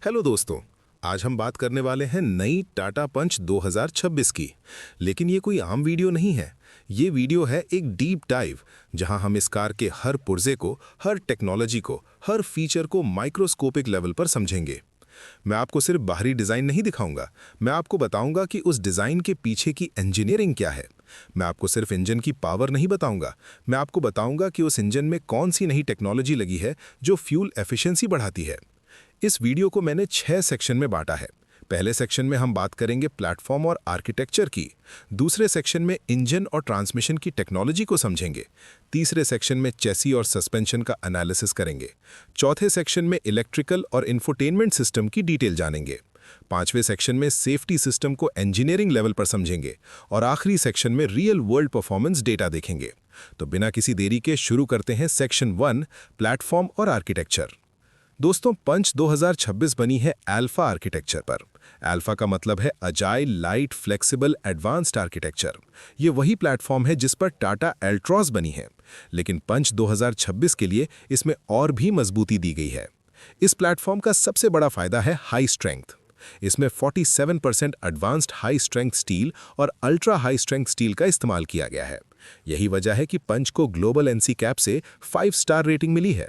Hello दोस्तों। आज हम बात करने वाले हैं नई टाटा पंच 2026 की। लेकिन ये कोई आम वीडियो नहीं है। ये वीडियो है एक डीप डाइव, जहां हम इस कार के हर पुर्जे को, हर टेक्नोलॉजी को, हर फीचर को माइक्रोस्कोपिक लेवल पर समझेंगे। मैं आपको सिर्फ बाहरी डिज़ाइन नहीं दिखाऊंगा, मैं आपको बताऊंगा कि उस डिज़ाइन के पीछे की इंजीनियरिंग क्या है। मैं आपको सिर्फ इंजन की पावर नहीं बताऊंगा, मैं आपको बताऊंगा कि उस इंजन में कौन सी नई टेक्नोलॉजी लगी है जो फ्यूल एफिशिएंसी बढ़ाती है। इस वीडियो को मैंने 6 सेक्शन में बांटा है। पहले सेक्शन में हम बात करेंगे प्लेटफॉर्म और आर्किटेक्चर की। दूसरे सेक्शन में इंजन और ट्रांसमिशन की टेक्नोलॉजी को समझेंगे। तीसरे सेक्शन में चेसी और सस्पेंशन का एनालिसिस करेंगे। चौथे सेक्शन में इलेक्ट्रिकल और इंफोटेनमेंट सिस्टम की डिटेल जानेंगे। पांचवें सेक्शन में सेफ्टी सिस्टम को इंजीनियरिंग लेवल पर समझेंगे। और आखिरी सेक्शन में रियल वर्ल्ड परफॉर्मेंस डेटा देखेंगे। तो बिना किसी देरी के शुरू करते हैं सेक्शन 1, प्लेटफॉर्म और आर्किटेक्चर। दोस्तों, पंच 2026 बनी है अल्फा आर्किटेक्चर पर। अल्फा का मतलब है agile, light, flexible, advanced architecture. ये वही प्लेटफॉर्म है जिस पर टाटा एल्ट्रॉस बनी है। लेकिन पंच 2026 के लिए इसमें और भी मजबूती दी गई है। इस प्लेटफॉर्म का सबसे बड़ा फायदा है हाई स्ट्रेंथ। इसमें 47% एडवांस्ड हाई स्ट्रेंथ स्टील और अल्ट्रा हाई स्ट्रेंथ स्टील का इस्तेमाल किया गया है। यही वजह है कि पंच को ग्लोबल एनसी कैप से 5 स्टार रेटिंग मिली है।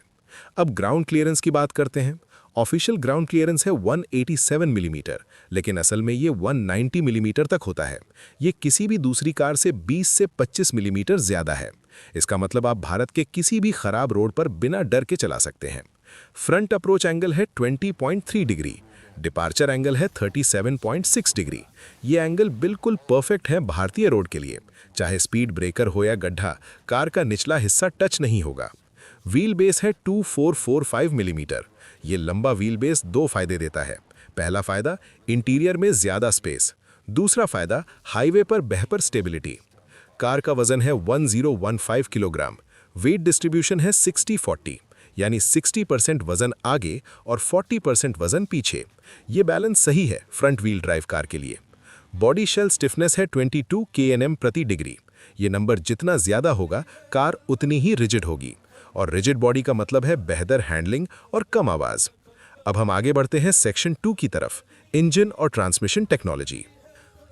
अब ग्राउंड क्लियरेंस की बात करते हैं। ऑफिशियल ग्राउंड क्लियरेंस है 187 मिलीमीटर, लेकिन असल में ये 190 मिलीमीटर तक होता है। ये किसी भी दूसरी कार से 20 से 25 मिलीमीटर ज्यादा है। इसका मतलब आप भारत के किसी भी खराब रोड पर बिना डर के चला सकते हैं। फ्रंट अप्रोच एंगल है 20.3 डिग्री। डिपार्चर एंगल है 37.6 डिग्री। ये एंगल बिल्कुल परफेक्ट है भारतीय रोड के लिए। चाहे स्पीड ब्रेकर हो या गड्ढा, कार का निचला हिस्सा टच नहीं होगा। व्हील बेस है 2445 मिलीमीटर। ये लंबा व्हील बेस 2 फायदे देता है। पहला फायदा, इंटीरियर में ज्यादा स्पेस। दूसरा फायदा, हाईवे पर बेहतर स्टेबिलिटी। कार का वजन है 1015 किलोग्राम। वेट डिस्ट्रीब्यूशन है 60-40, यानी 60% वजन आगे और 40% वजन पीछे। ये बैलेंस सही है फ्रंट व्हील ड्राइव कार के लिए। बॉडी शेल स्टिफनेस है 22 kN प्रति डिग्री। ये नंबर जितना ज्यादा होगा, कार उतनी ही रिजिड होगी। और रिजिड बॉडी का मतलब है बेहतर हैंडलिंग और कम आवाज। अब हम आगे बढ़ते हैं सेक्शन 2 की तरफ, इंजन और ट्रांसमिशन टेक्नोलॉजी।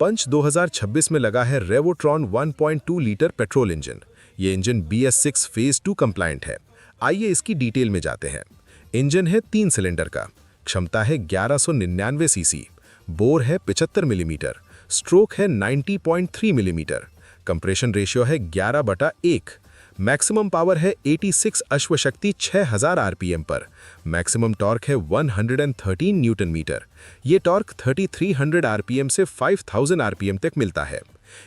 पंच 2026 में लगा है रेवोट्रॉन 1.2 लीटर पेट्रोल इंजन। ये इंजन BS6 फेज 2 कंप्लायंट है। आइए इसकी डिटेल में जाते हैं। इंजन है 3 सिलेंडर का, क्षमता है 1199 सीसी, बोर है 75 मिलीमीटर, स्ट्रोक है 90.3 मिलीमीटर, कंप्रेशन रेशियो है 11/1। मैक्सिमम पावर है 86 अश्वशक्ति 6000 आरपीएम पर। मैक्सिमम टॉर्क है 113 न्यूटन मीटर। ये टॉर्क 3300 आरपीएम से 5000 आरपीएम तक मिलता है।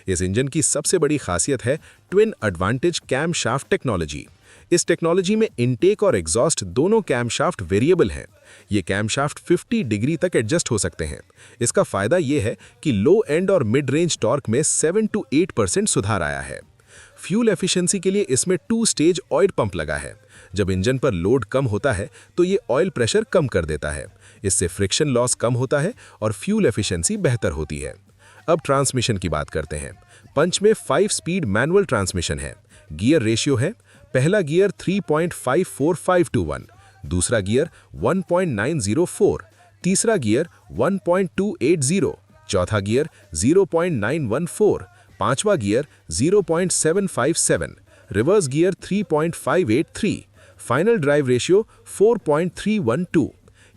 इस इंजन की सबसे बड़ी खासियत है twin advantage cam shaft technology. इस टेक्नोलॉजी में इनटेक और एग्जॉस्ट दोनों कैम शाफ्ट वेरिएबल हैं। ये कैम शाफ्ट 50 डिग्री तक एडजस्ट हो सकते हैं। इसका फायदा ये है कि लो एंड और मिड रेंज टॉर्क में 7 to 8% सुधार आया है। फ्यूल एफिशिएंसी के लिए इसमें 2 स्टेज ऑयल पंप लगा है। जब इंजन पर लोड कम होता है तो ये ऑयल प्रेशर कम कर देता है। इससे फ्रिक्शन लॉस कम होता है और फ्यूल एफिशिएंसी बेहतर होती है। अब ट्रांसमिशन की बात करते हैं। पंच में 5 स्पीड मैनुअल ट्रांसमिशन है। गियर रेशियो है, पहला गियर 3.545 to 1, दूसरा गियर 1.904, तीसरा गियर 1.280, चौथा गियर 0.914, पांचवा gear 0.757, reverse gear 3.583, final drive ratio 4.312।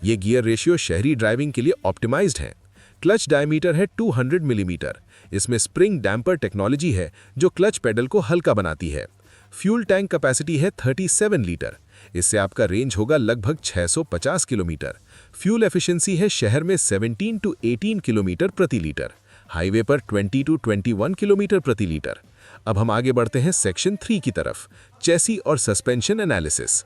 ये गियर रेशियो शहरी ड्राइविंग के लिए ऑप्टिमाइज्ड है। क्लच डायमीटर है 200 मिलीमीटर। इसमें स्प्रिंग डैम्पर टेक्नोलॉजी है जो क्लच पेडल को हल्का बनाती है। फ्यूल टैंक कैपेसिटी है 37 लीटर। इससे आपका रेंज होगा लगभग 650 किलोमीटर। फ्यूल एफिशिएंसी है शहर में 17 to 18 किलोमीटर प्रति लीटर, हाईवे पर 20 to 21 किलोमीटर प्रति लीटर। अब हम आगे बढ़ते हैं सेक्शन 3 की तरफ, चेसी और सस्पेंशन एनालिसिस।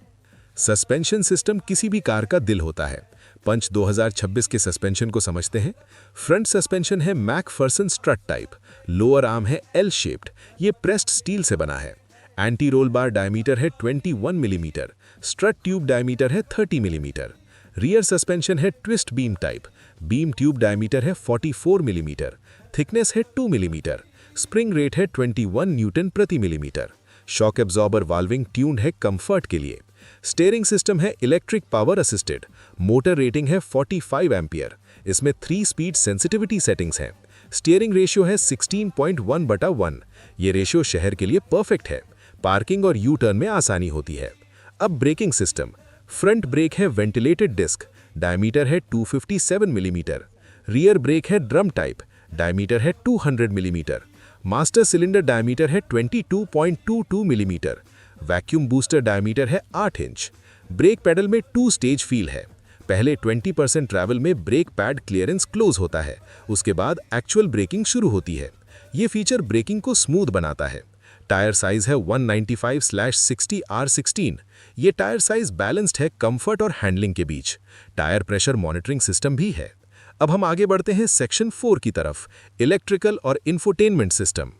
सस्पेंशन सिस्टम किसी भी कार का दिल होता है। पंच 2026 के सस्पेंशन को समझते हैं। फ्रंट सस्पेंशन है Macpherson strut type. Lower arm है एल शेप्ड। ये प्रेस्ड स्टील से बना है। एंटी रोल बार डायमीटर है 21 मिलीमीटर। स्ट्रट ट्यूब डायमीटर है 30 मिलीमीटर। रियर सस्पेंशन है twist beam type. Beam tube diameter है 44 मिलीमीटर। थिकनेस है 2 मिलीमीटर। स्प्रिंग रेट है 21 न्यूटन प्रति मिलीमीटर। शॉक एब्जॉर्बर वाल्विंग ट्यून्ड है कंफर्ट के लिए। स्टीयरिंग सिस्टम है electric power assisted, motor rating है 45 एम्पियर, इसमें 3 स्पीड सेंसिटिविटी सेटिंग्स हैं। स्टीयरिंग रेशियो है 16.1/1। ये रेशियो शहर के लिए परफेक्ट है, पार्किंग और यू टर्न में आसानी होती है। अब ब्रेकिंग सिस्टम, फ्रंट ब्रेक है वेंटिलेटेड डिस्क, डायमीटर है 257 मिलीमीटर। रियर ब्रेक है ड्रम टाइप, डायमीटर है 200 मिलीमीटर। मास्टर सिलेंडर डायमीटर है 22.22 मिलीमीटर। वैक्यूम बूस्टर डायमीटर है 8 इंच। ब्रेक पैडल में 2 स्टेज फील है। पहले 20% ट्रैवल में ब्रेक पैड क्लियरेंस क्लोज होता है, उसके बाद एक्चुअल ब्रेकिंग शुरू होती है। ये फीचर ब्रेकिंग को स्मूथ बनाता है। टायर साइज है 195/60 R16। ये टायर साइज बैलेंस्ड है कंफर्ट और हैंडलिंग के बीच। टायर प्रेशर मॉनिटरिंग सिस्टम भी है। अब हम आगे बढ़ते हैं सेक्शन 4 की तरफ, इलेक्ट्रिकल और इंफोटेनमेंट सिस्टम।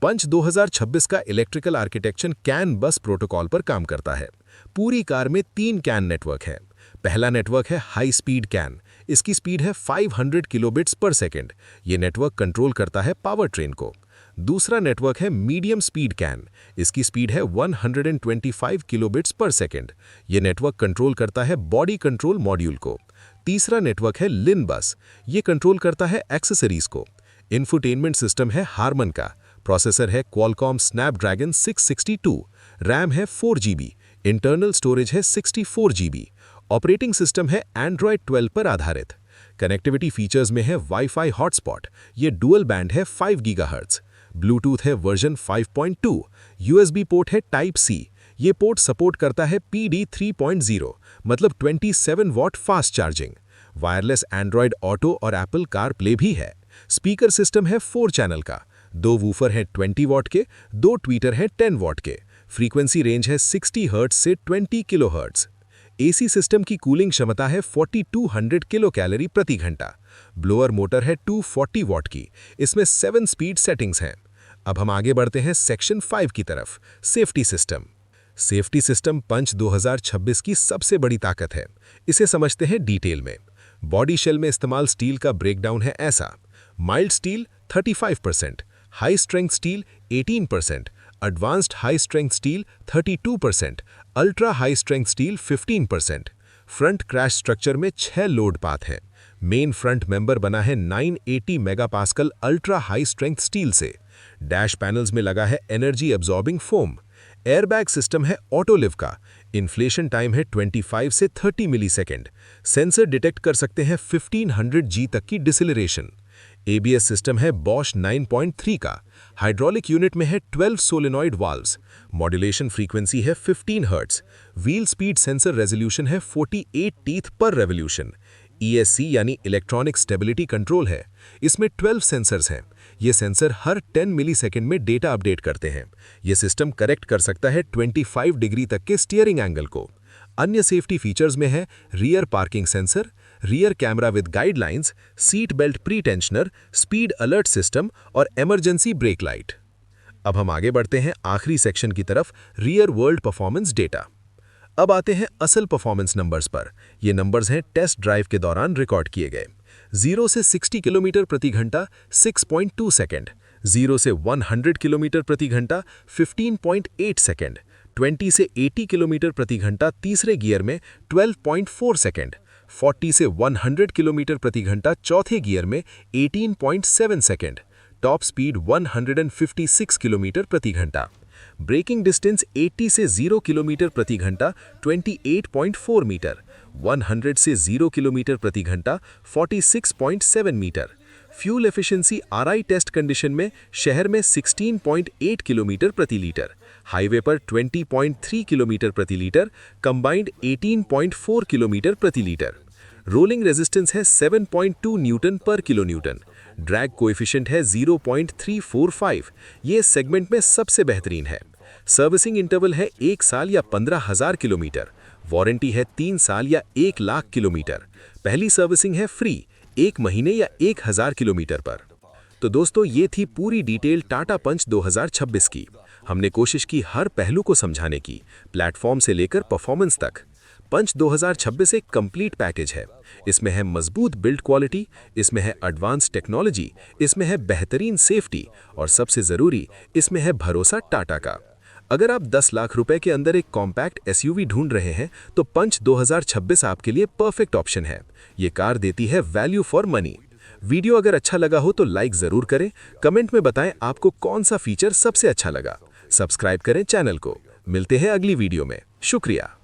पंच 2026 का electrical architecture can bus protocol पर काम करता है। पूरी कार में 3 कैन नेटवर्क है। पहला नेटवर्क है हाई स्पीड कैन, इसकी स्पीड है 500 किलोबिट्स पर सेकेंड। ये नेटवर्क कंट्रोल करता है पावर ट्रेन को। दूसरा नेटवर्क है मीडियम स्पीड कैन, इसकी स्पीड है 125 किलोबिट्स पर सेकेंड। ये नेटवर्क कंट्रोल करता है बॉडी कंट्रोल मॉड्यूल को। तीसरा नेटवर्क है लिन बस, ये कंट्रोल करता है एक्सेसरीज को। इंफोटेनमेंट सिस्टम है हार्मन का, प्रोसेसर है क्वालकॉम स्नैपड्रैगन 662, रैम है 4 GB, इंटरनल स्टोरेज है 64 GB। ऑपरेटिंग सिस्टम है एंड्रॉयड 12 पर आधारित। कनेक्टिविटी फीचर्स में है वाईफाई हॉटस्पॉट, ये डुअल बैंड है 5 गीगाहर्ट्ज। ब्लूटूथ है वर्जन 5.2। USB पोर्ट है टाइप C, ये पोर्ट सपोर्ट करता है PD 3.0, मतलब 27 watt fast charging. Wireless Android auto और एप्पल कार प्ले भी है। स्पीकर सिस्टम है 4 चैनल का, 2 वूफर हैं 20 वॉट के, 2 ट्वीटर हैं 10 वॉट के। फ्रीक्वेंसी रेंज है 60 हर्ट्ज से 20 किलो हर्ट्ज। AC सिस्टम की कूलिंग क्षमता है 4200 किलो कैलोरी प्रति घंटा। ब्लोअर मोटर है 240 वॉट की, इसमें 7 स्पीड सेटिंग्स हैं। अब हम आगे बढ़ते हैं सेक्शन 5 की तरफ, सेफ्टी सिस्टम। सेफ्टी सिस्टम पंच 2026 की सबसे बड़ी ताकत है। इसे समझते हैं डिटेल में। बॉडी शेल में इस्तेमाल स्टील का ब्रेकडाउन है ऐसा: mild steel 35%, high strength steel 18%, advanced high strength steel 32%, ultra high strength steel 15%। Front crash structure में 6 लोड पाथ हैं। मेन फ्रंट मेंबर बना है 980 megapascal ultra high strength steel से। डैश पैनल्स में लगा है energy absorbing foam. Airbag system है ऑटोलिव का। इन्फ्लेशन टाइम है 25 से 30 मिलीसेकेंड। सेंसर डिटेक्ट कर सकते हैं 1500 G तक की डिसेलरेशन। ABS सिस्टम है बॉश 9.3 का। हाइड्रोलिक यूनिट में है 12 सोलेनॉइड वाल्व्स। मॉड्यूलेशन फ्रीक्वेंसी है 15 hertz. Wheel speed sensor resolution है 48 टीथ पर रेवोल्यूशन। ESC यानी इलेक्ट्रॉनिक स्टेबिलिटी कंट्रोल है। इसमें 12 सेंसर्स हैं। ये सेंसर हर 10 मिलीसेकेंड में डेटा अपडेट करते हैं। ये सिस्टम करेक्ट कर सकता है 25 डिग्री तक के स्टीयरिंग एंगल को। अन्य सेफ्टी फीचर्स में है rear parking sensor, rear camera with guidelines, seat belt pre tensioner, speed alert system और इमरजेंसी ब्रेक लाइट। अब हम आगे बढ़ते हैं आखिरी सेक्शन की तरफ, रियर वर्ल्ड परफॉर्मेंस डेटा। अब आते हैं असल परफॉर्मेंस नंबर्स पर। ये नंबर्स हैं टेस्ट ड्राइव के दौरान रिकॉर्ड किए गए। 0 से 60 किलोमीटर प्रति घंटा 6.2 सेकेंड, 0 से 100 किलोमीटर प्रति घंटा 15.8 सेकेंड, 20 से 80 किलोमीटर प्रति घंटा तीसरे गियर में 12.4 सेकेंड, 40 से 100 किलोमीटर प्रति घंटा चौथे गियर में 18.7 सेकेंड, टॉप स्पीड 156 किलोमीटर प्रति घंटा। ब्रेकिंग डिस्टेंस 80 से 0 किलोमीटर प्रति घंटा 28.4 मीटर, 100 से 0 किलोमीटर प्रति घंटा 46.7 metre. Fuel efficiency RI test condition में शहर में 16.8 किलोमीटर प्रति लीटर, हाईवे पर 20.3 किलोमीटर प्रति लीटर, कंबाइंड 18.4 किलोमीटर प्रति लीटर। रोलिंग रेजिस्टेंस है 7.2 न्यूटन पर किलो न्यूटन। ड्रैग कोएफिशिएंट है 0.345, ये सेगमेंट में सबसे बेहतरीन है। सर्विसिंग इंटरवल है 1 साल या 15,000 किलोमीटर। वारंटी है 3 साल या 1 लाख किलोमीटर। पहली सर्विसिंग है फ्री 1 महीने या 1000 किलोमीटर पर। तो दोस्तों, ये थी पूरी डिटेल टाटा पंच 2026 की। हमने कोशिश की हर पहलू को समझाने की, प्लेटफॉर्म से लेकर परफॉर्मेंस तक। पंच 2026 एक कंप्लीट पैकेज है। इसमें है मजबूत बिल्ड क्वालिटी, इसमें है एडवांस टेक्नोलॉजी, इसमें है बेहतरीन सेफ्टी और सबसे ज़रूरी, इसमें है भरोसा टाटा का। अगर आप 10 लाख रुपए के अंदर एक कॉम्पैक्ट एसयूवी ढूंढ रहे हैं तो पंच 2026 आपके लिए परफेक्ट ऑप्शन है। ये कार देती है वैल्यू फॉर मनी। वीडियो अगर अच्छा लगा हो तो लाइक जरूर करें, कमेंट में बताएं आपको कौन सा फीचर सबसे अच्छा लगा। सब्सक्राइब करें चैनल को। मिलते हैं अगली वीडियो में। शुक्रिया।